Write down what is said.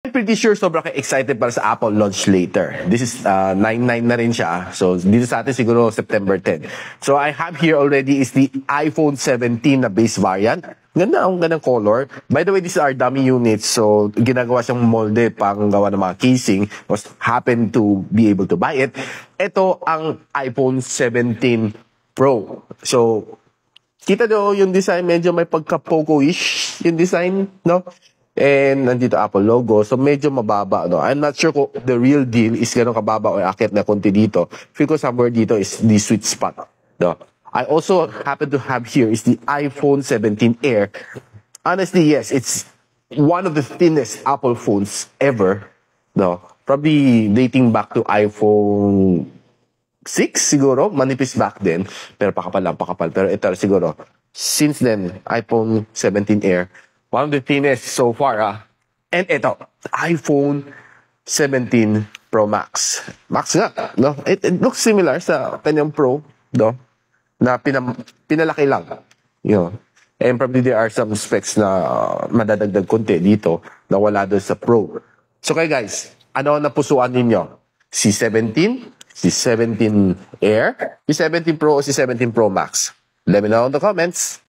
I'm pretty sure sobrang excited para sa Apple launch later. This is 9.9 na rin siya. So, dito sa atin siguro September 10. So, I have here already is the iPhone 17 na base variant. Ganda, ang gandang color. By the way, these are dummy units. So, ginagawa siyang molde pang gawa ng mga casing. Was happen to be able to buy it. Ito ang iPhone 17 Pro. So, kita nyo yung design, medyo may pagka-Poco-ish yung design, no? And nandito Apple logo. So, medyo mababa, no? I'm not sure kung the real deal is gano'ng kababa o akit na konti dito. Feel ko somewhere dito is the sweet spot, no? I also happen to have here is the iPhone 17 Air. Honestly, yes, it's one of the thinnest Apple phones ever, no? Probably dating back to iPhone 6 siguro, manipis back then. Pero pakapal. Pero ito siguro, since then, iPhone 17 Air, one of the thinnest so far, And ito, iPhone 17 Pro Max. Max nga, no? It looks similar sa kanyang Pro, no? Na pinalaki lang. You know. And probably there are some specs na madadagdag konti dito na wala doon sa Pro. So kaya guys, ano ang napusuan ninyo? Si 17, si 17 Air, si 17 Pro o si 17 Pro Max? Let me know in the comments.